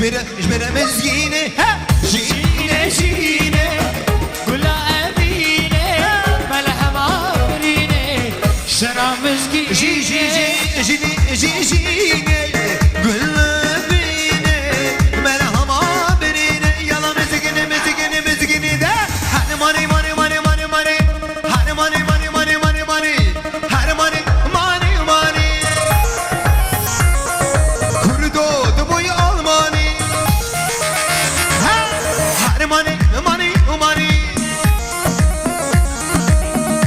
جبر مزينة جينة جينة قولا أبيني ملحم عبريني شرع مزقيني جي جي جي جيني جي جيني قولا أبيني ملحم عبريني يلا مزقني مزقني مزقني ده هاني ماني ماني ماني ماني ماني هاني ماني ماني ماني ماني ماني هاني ماني ماني ماني كردو دبوي ألماني هاني ماني ماني ماني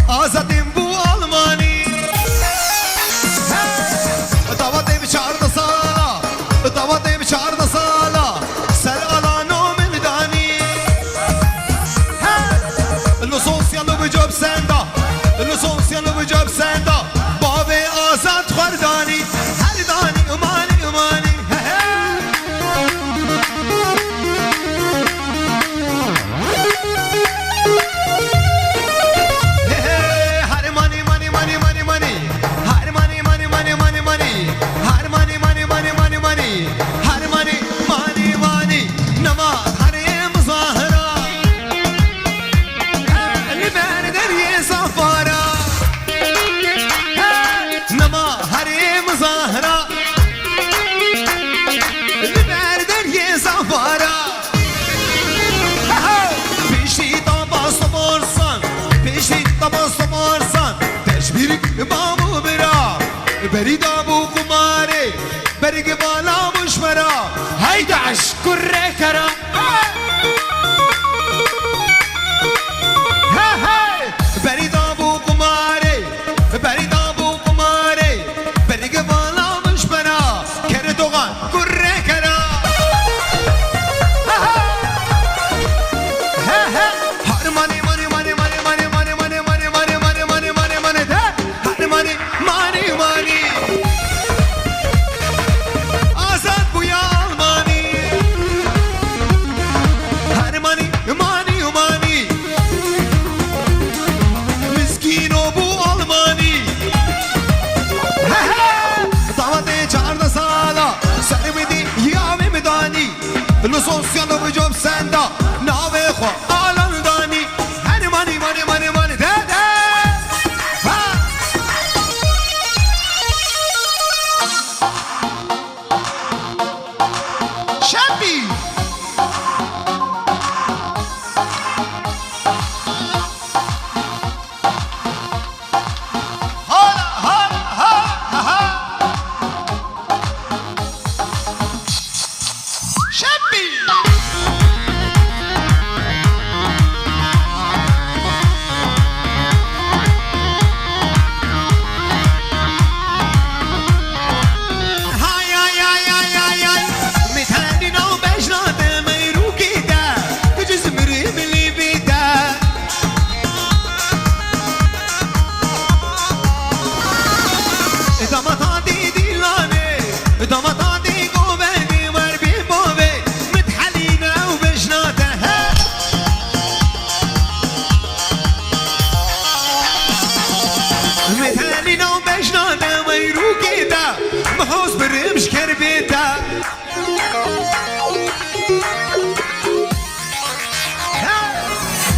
آزادين بو ألماني طواتي بشعر صالة طواتي بشعر صالة سلالانو من داني اللصوص يلو بجوب سندا اللصوص يلو بجوب سندا بابي آزاد خرداني هرداني أماني أماني هرماني ماني ماني ماني ماني هرماني ماني ماني ماني ماني هرماني ماني ماني ماني ماني هرماني ماني ماني نما هري مظاهرة اللي بين دري صفارة نما هري مظاهرة اللي بين دري صفارة بيشي طباس بورصان بيشي طباس بورصان تشبيرك بابو برا بريد ابو قماري برق بالا مشمرا هيدا عشكر كرا بريد ابو قماري بريد ابو قماري برق بالا مشمرا كردوغان كره كرا هرماني ماني ماني ماني ماني ماني ماني ماني ماني ماني ماني ماني ماني ده هرماني ماني ماني آزاد بويا ألماني هرماني ماني ماني مسكين أبو ألماني طواتي چارد سالا سر بدي يا مداني اللصوص يلا بجوب سندا ناوي خو آلان داني هني ماني ماني ماني ماني ده ده شابي هلا هلا هلا شابي هاي هاي هاي هاي هاي هاي متهانينا وبجناده ميروكي ده تجزمري باللي بيده إذا ما تعدي ديلاني إذا ما تعدي قوباني مربي بوبي متحلينا وبجناده متهانينا وبجناده ميروكي ده محوس برمش كربيته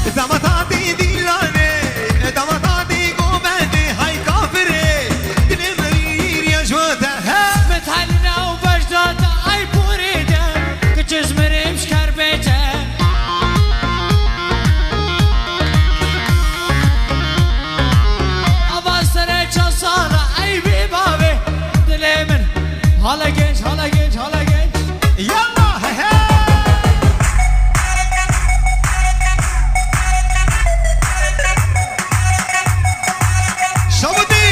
إذا ما تعدي ديلاني إذا ما تعدي قوباني هاي كافري دنمرير يا جوته متحلنا وبجداده أي بوريده كجزمري مشكر بيته أبا سريتش صالة أي بيبابي دلي من هلا جيش هلا جيش هلا جيش يلا شبدي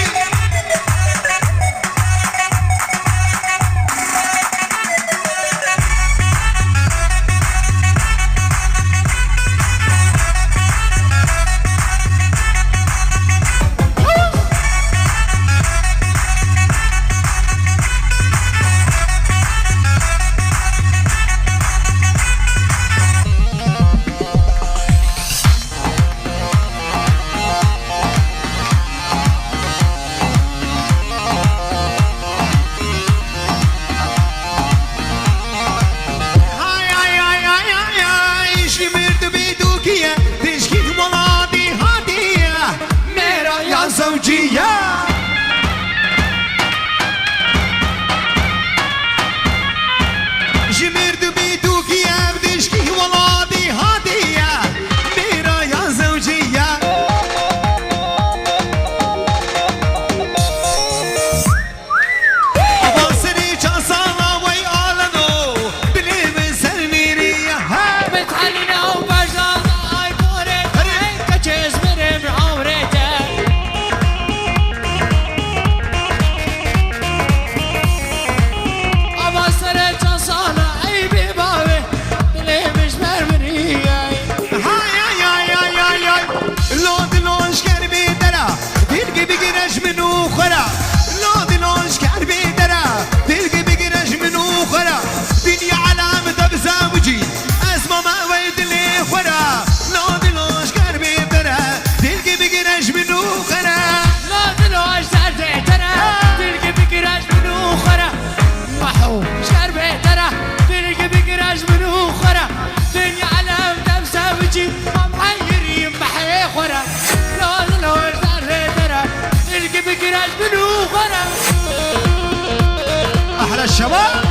الشباب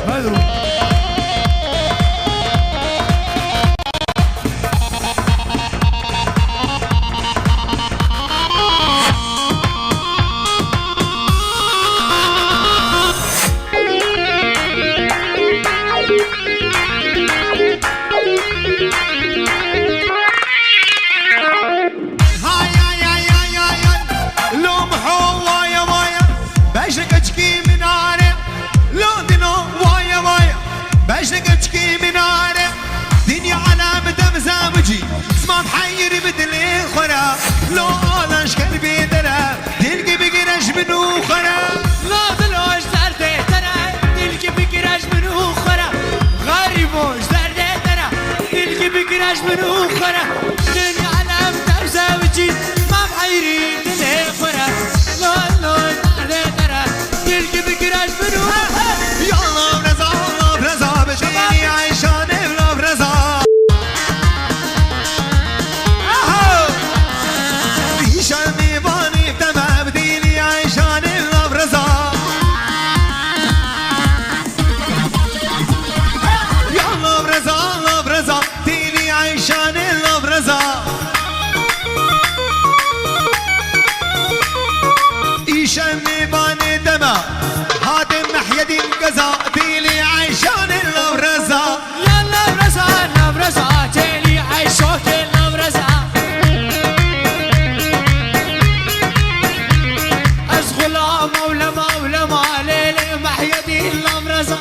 هلو لو آلش قلبي درا دلقي بقرش منو خرا لا دلوش درده ترى دلقي بقرش منو خرا غريبوش درده ترى دلقي بقرش منو خرا دنيا علم تبزا وجيد ما بحيري دلي خرا لا درده ترى دلقي بقرش منو يا الله برزا الله برزا بجيني عيشان الله برزا شمي باني دما هادم محيدي القزا ديلي عيشان اللورزا يا اللورزا اللورزا تيلي عيشوك اللورزا أزغلا مولا مولا ما ليلي محيدي اللورزا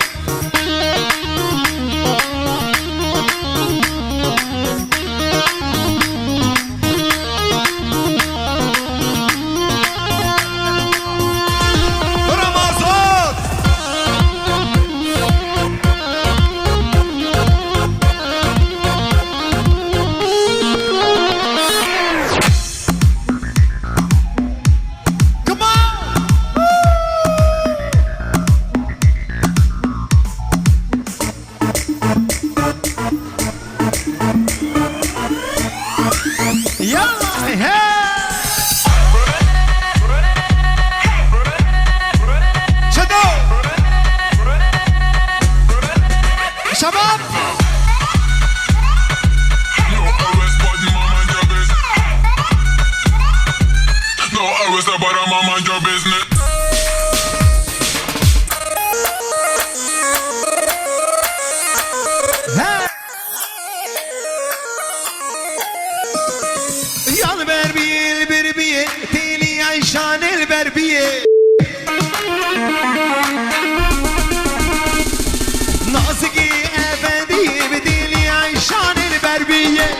شباب No arrest but I'm on mind your business. يا البربية البربية تيلي عيشان البربية ناصقي أفندي بديلي عيشان البربية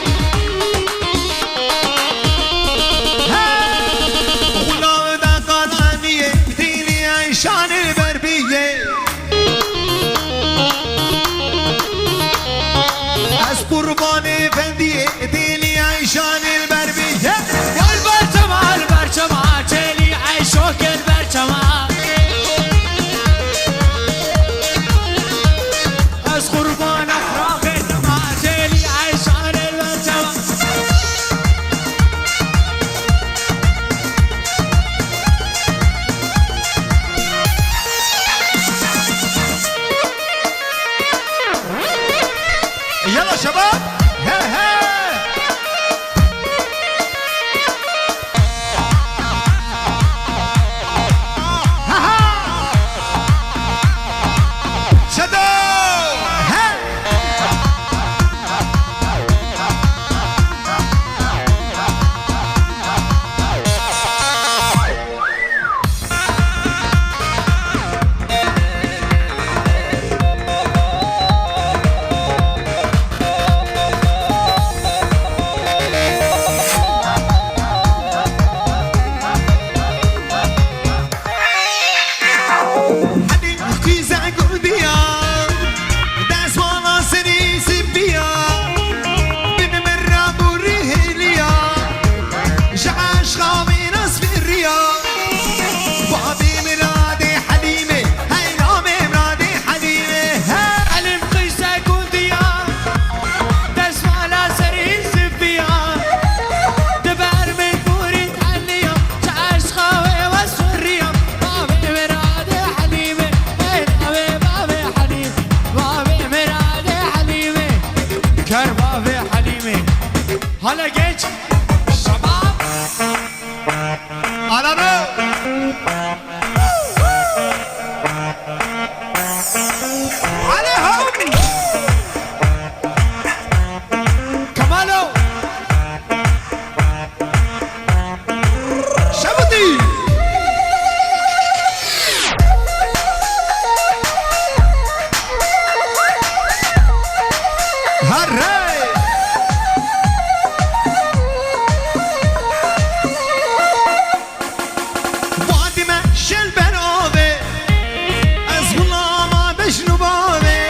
غلام دا قرانية بديلي عيشان البربية از قربان أفندي بديلي عيشان البربية والبرتما البرتما تيلي عيشوك البربية هالراي وادي ماشي البنوبة از غلامة بجنوبوبة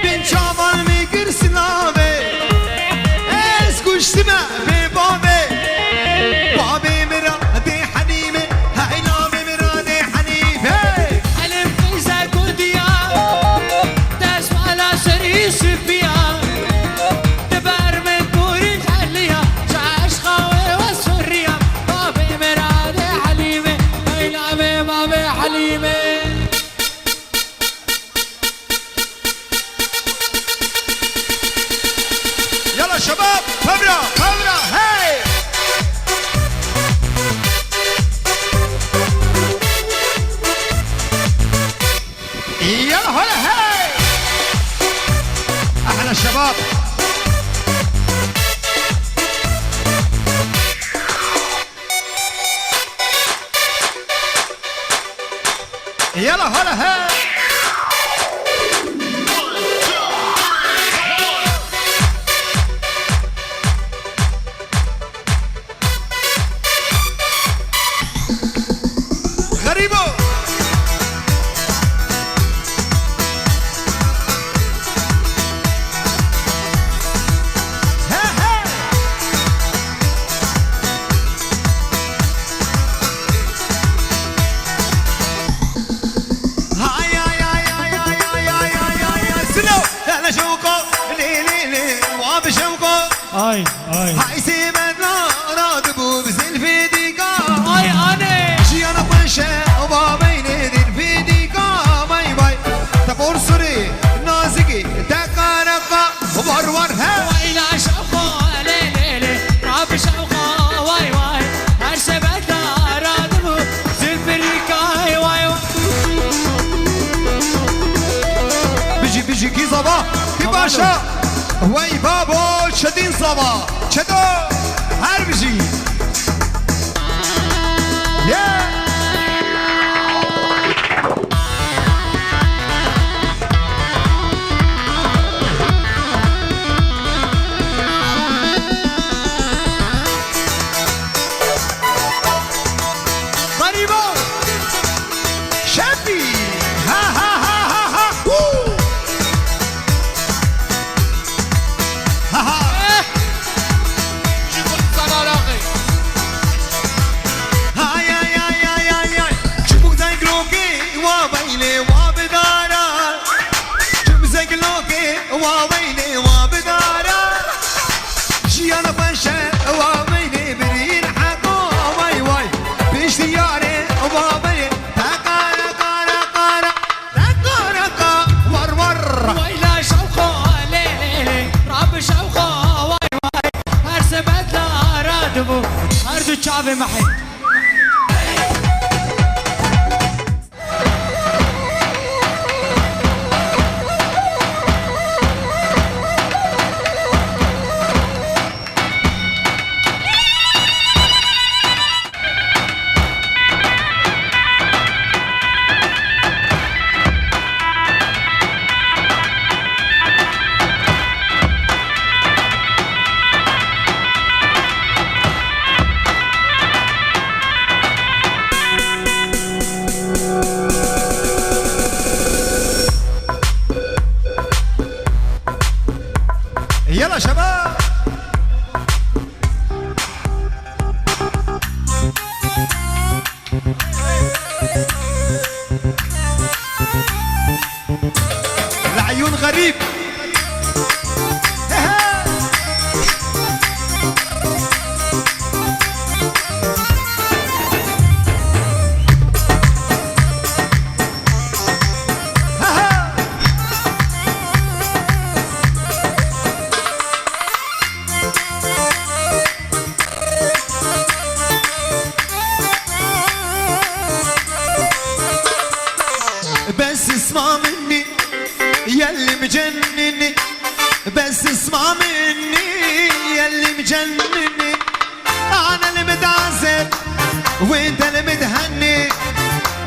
بين شابان ميقر سنابة از كشتما ببابة بابي مرادي حنيمة هاي نامي مرادي حنيمة حلم فيزا كوديا تسمع لا شريس فيها تبار من كوري تحليها شعاش خاوي وسوريا بابي مرادي حليمة هاي نامي بابي حليمة يلا شباب خبرة خبرة هاي يلا هلا هاي احلى الشباب يلا هلا هاي غريبو ها ها هاي هاي هاي هاي هاي هاي هاي هاي سلو انا شوقه لي لي لي وبشوقه اي اي هاي سيبنا راتبو بزل في ديكا اي انا جيانا بنشا وبابين دين في ديكا باي باي تقول سوري نازكي تكاركا ورور ها وإلى شوقه لي لي لي راب شوقه واي واي هرسبت رادبو زلفريكاي واي واي بيجي بيجي كي صبا كي باشا واي بابو شدين صبا شدو هر بيجي يا غريبو شابي ها ها ها ها ها وو. ها ها جيبوا الصلاراغي هاي هاي هاي هاي هاي هاي شوفوا زي كلوكي وبيني وبدارا شوفوا زي كلوكي وبيني وبدارا جيانا بنشا وبيني برين حقو واي واي باشتياري وبابي تكارا كارا كارا تكارا كا ور ور وإلى شوقه لي لي لي راب شوقه واي واي هرسبت رادبو هردو تشافي محي يلا شباب العيون غريب بس اسمع مني يلي مجنني بس اسمع مني يلي مجنني انا اللي متعذب وانت اللي متهني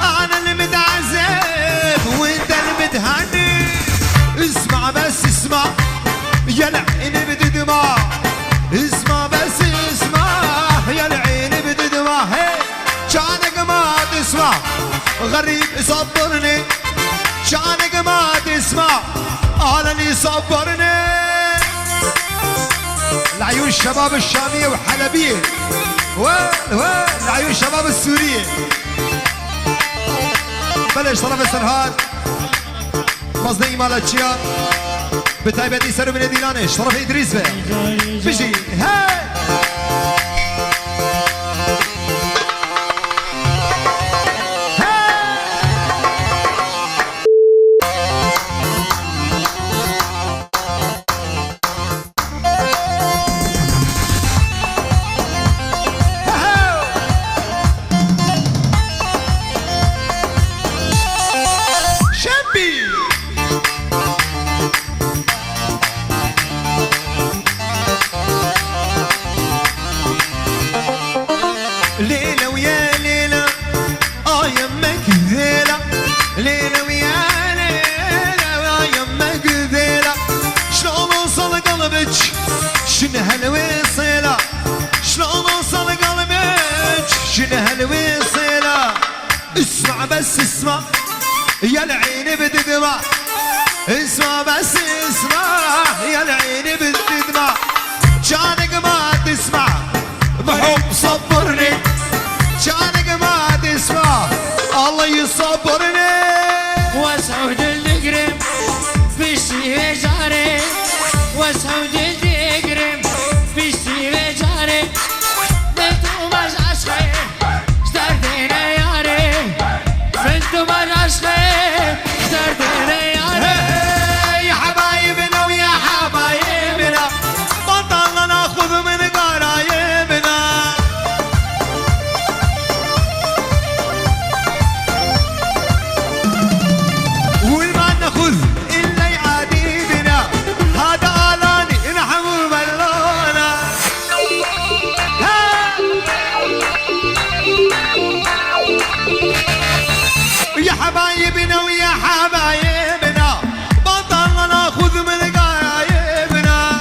انا اللي متعذب وانت اللي متهني اسمع بس اسمع غريب صبرني شانك ما تسمع علني صبرني العيون الشباب الشامية وحلبية العيون الشباب السورية بلش طرف السرهاد مصدقي مالتشيا بتايبتي سرو من ديلانش طرف إدريس به بيجي هاي ليلة ويا ليلة يمك ذيلة ليلة ويا ليلة يمك ذيلة شلون اوصل قلبك شنو هالوصيلة شلون اوصل قلبك شنو هالوصيلة اسمع بس اسمع يا العين بتدمع اسمع بس اسمع يا العين بتدمع جانك ما تسمع بحب صبرني جانك ما تسمع الله يصبرني وسعود القرم في السيف جاري وسعود القرم في السيف جاري بنتو مش عشقي اشتردينا ياري بنتو مش عشقي اشتردينا ياري يا حبايبنا ويا حبايبنا بطلنا ناخذ من قرايبنا والما ناخذ الا يعادينا هذا الاني نحن بلونا يا حبايبنا ويا حبايبنا بطلنا ناخذ من قرايبنا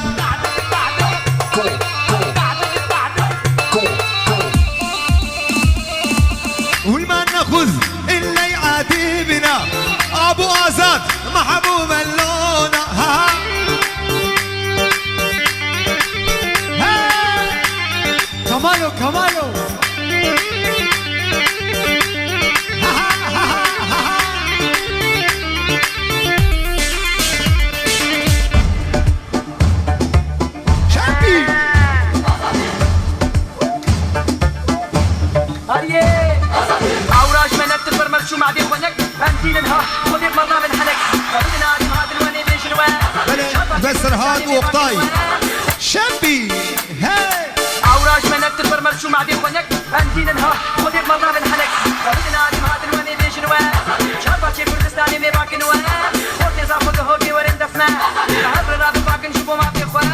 والما ناخذ الا يعاتبنا ابو ازاد محبوب اللون ها كمالو كمالو شامبي عوراج منك تكبر مرشو مع دي خونك هنزينها خذي مرة من حنك خلينا نادم هذا الوني ليش الوان بس رهاد وقطاي شامبي هاي عوراج منك تكبر مرشو مع دي خونك هنزينها خذي مرة من حنك خلينا نادم هذا الوني ليش الوان شربة شي كردستاني مي باكن وان خورتي زافوك هوكي ورين دفنا هبر رابط باكن شوفو ما في خوان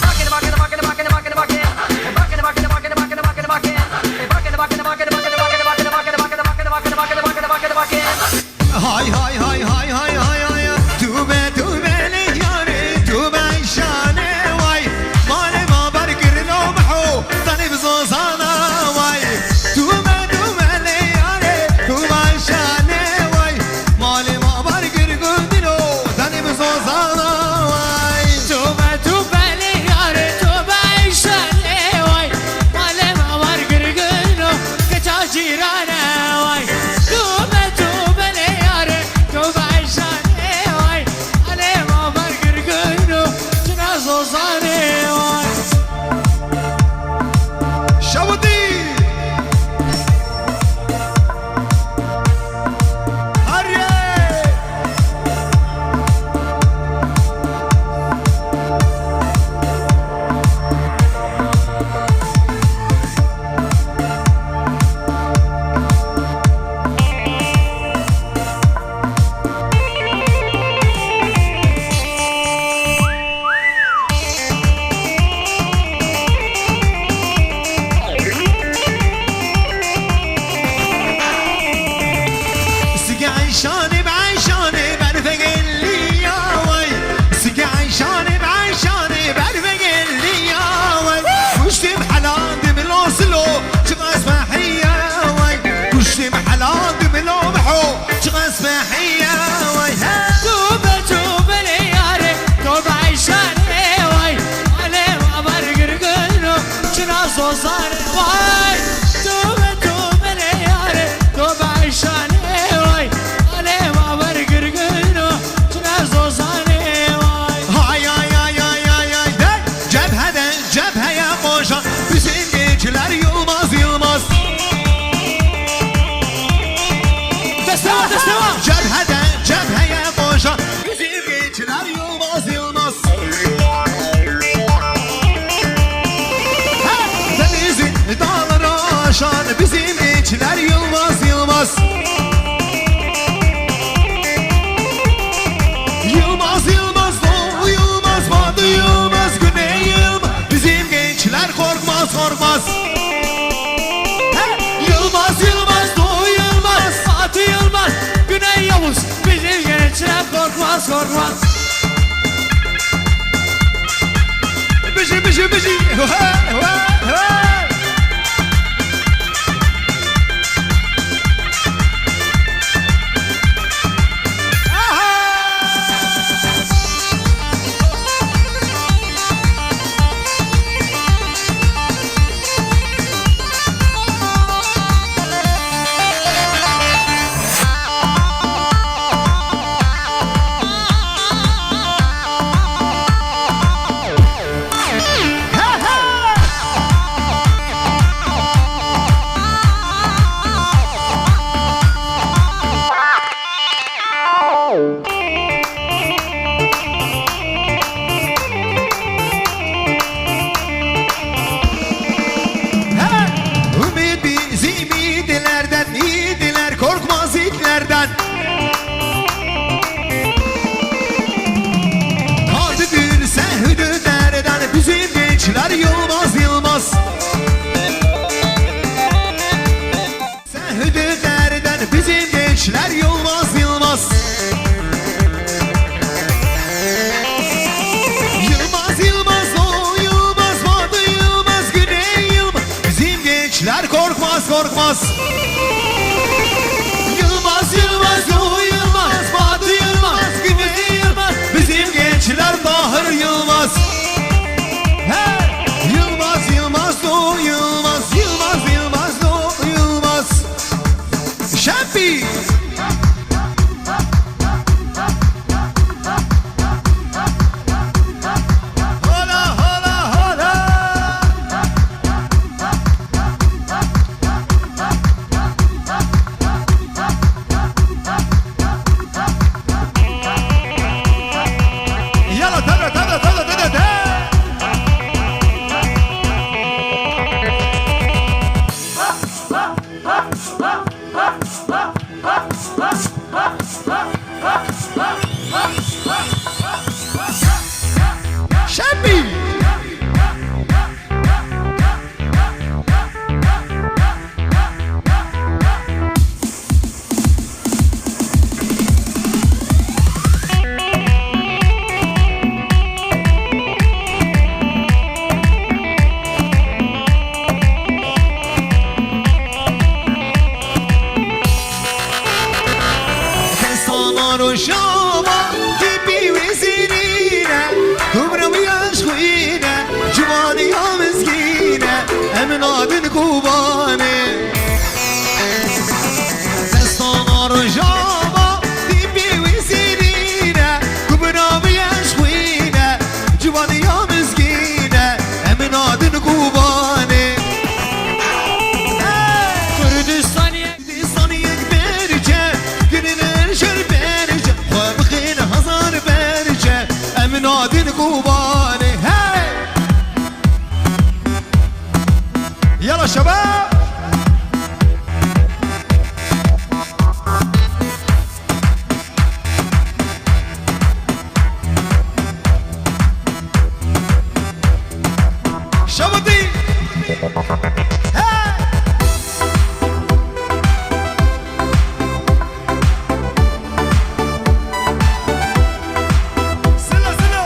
باكن باكن باكن باكن باكن باكن باكن باكن باكن باكن باكن باكن هاي هاي هاي هاي هاي هاي هاي توبة توبة ليالي توبة شاني واي مالي ما بركر لو محو ضني بزوزانا واي توبة توبة ليالي توبة شاني واي مالي ما بركر قدلو ضني بزوزانا واي توبة توبة لياري توبة عيشاني واي مالي ما ورقر قلنو كتا جيرانا واي توبة توبة لياري توبة عيشاني تحية وي توبة توبة لياري توبة عيشاني واي علي ما برقرقلو شنا صوصاني واي توبة توبة لياري توبة عيشاني واي علي ما برقرقلو شنا صوصاني واي هاي هاي هاي هاي هاي هاي de Cebheden cepheye koşan bizim gençler Yılmaz Yılmaz تستوى تستوى Cebheden cepheye koşan bizim gençler Yılmaz Yılmaz Denizin dağları aşan bizim gençler Yılmaz Yılmaz Yılmaz Yılmaz Doğu Yılmaz Batı Yılmaz Güney Yılmaz Bizim gençler korkmaz korkmaz Yılmaz Yılmaz Doğu Yılmaz Fatih Yılmaz Güney Yavuz bizim gençler korkmaz korkmaz Bıcı bıcı bıcı Ümit bizim iyidilerden iyidiler korkmaz itlerden Kadıdır sehüdü derden bizim gençler Yılmaz Yılmaz Sehüdü derden bizim gençler Yılmaz Yılmaz Yılmaz Yılmaz o Yılmaz Batı Yılmaz Güney Yılmaz Bizim gençler korkmaz korkmaz Yılmaz Yılmaz o Yılmaz Batı Yılmaz Güney Yılmaz Bizim gençler Tahir Yılmaz Hey! Yılmaz Yılmaz o Yılmaz Yılmaz Yılmaz o Yılmaz Şempi Hola hola hola Yalla tabla tabla tabla tabla tabla Şempi Sana roşama tipi vezirine Kumram yaşkine Civani ya mezgine Emin adın kubane Sana roşama tipi vezirine Kumram yaşkine Civani ya mezgine Emin adın kubane Kürdistan'ya Saniye berce Günler şerberce Khwabxin hazar berce Emin adın kubane Hey Yalla şabab Şabadi Hey Silo silo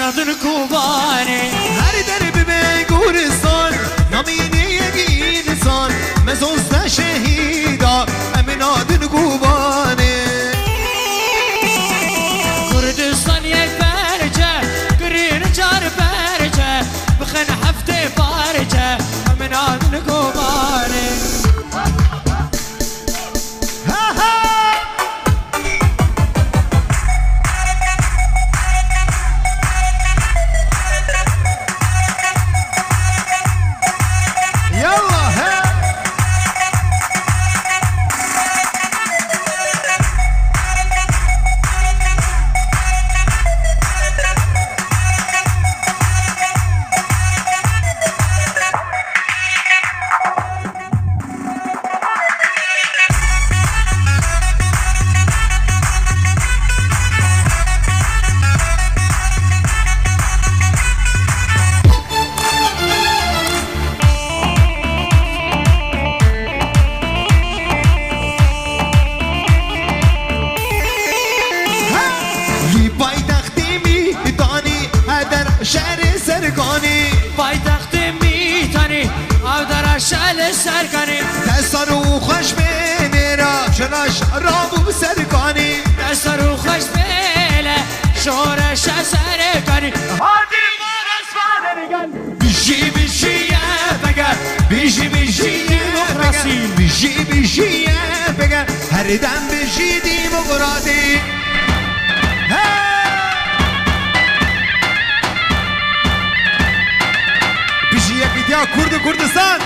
adın kubani Her derbi be Gulistan Namini yegi insan Mezosta şehida Emin adın kubani Kurdistan yek berce Green car berce Bıkın hafte parça Emin adın kubani Ha ha Yallah he شهر سرگانی پایتخت میتانی او در شل سرگانی دستار و خوش بینیرا شلاش رابو سرگانی دستار و خوش بیله شورش سرگانی هادی مارس فادرگان بیشی بیشیه بگر بیشی بیشیه بگر بیشی بیشیه بگر هر دم بیشی دیمقراطی Ya Kurdu Kurdistan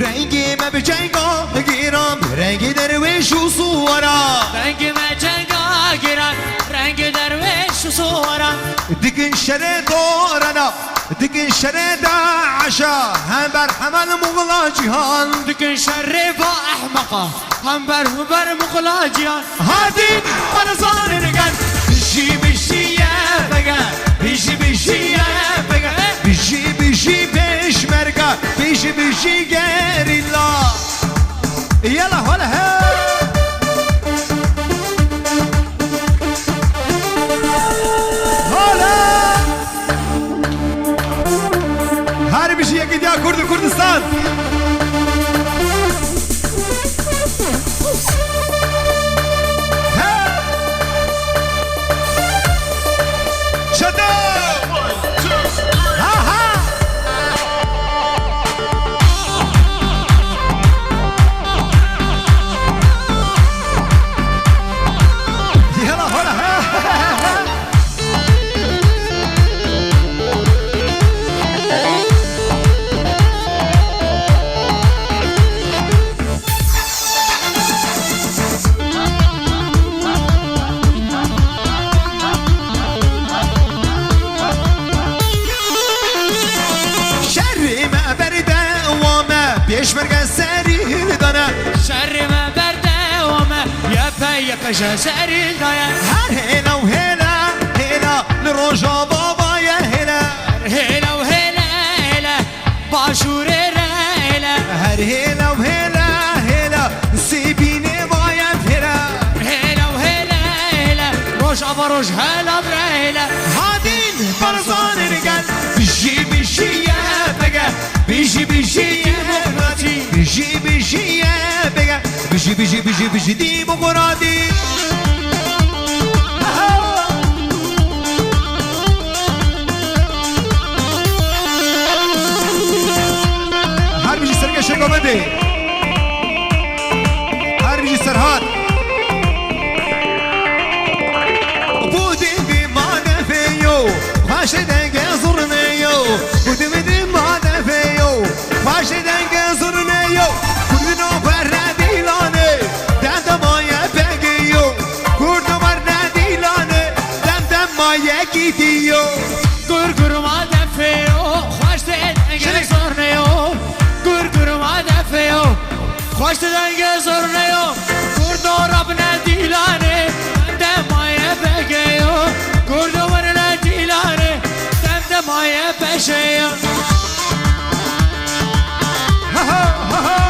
Rengime bir cenga giram Rengi derviş usuvara Rengime cenga giran Rengi derviş usuvara Dikin şere doğrana Dikin şere daşa Hem berhemen muğla cihan Dikin şerri ve ahmaqa هم بر مغلاجیان هادین مرزان نگن بیشی بیشیه بگر بیشی بیشیه بگر بیشی بیشی پیشمرگه بیشی بیشی گریلا یلا هلا هلا هر بیشی یکی دیا Kurdistan پیشمرگ سری دانه شر ما برده و ما یا پجا سری دانه هر هلا و هلا هلا لروجا بابا یا هلا هلا و هلا هلا باشور هلا هر هلا و هلا هلا سیبینه باید هلا هلا و هلا هلا روش روش هلا برهلا هادین برزان رگل بیشی بیشیه بگه بیشی بیشیه بیشی بیشیه بگه بیشی بیشی بیشی بیشی دیمقراطی هر بیشی سرگه شگامنده هر بیشی سرهات بودیم بی مانفه یو خوش دنگه زرنه یو بودیم بی مانفه یو خوش دنگه زرنه یو کردنو بر ندیلانه دم مایه بگیو کردنو بر ندیلانه دم مایه گیدیو گر ما دفیو خوش دنگه زرنه یو گر ما دفیو خوش دنگه زرنه یو کردنو رب ندیلانه دم مایه بگیو کردنو بر ندیلانه دم مایه بشیو ها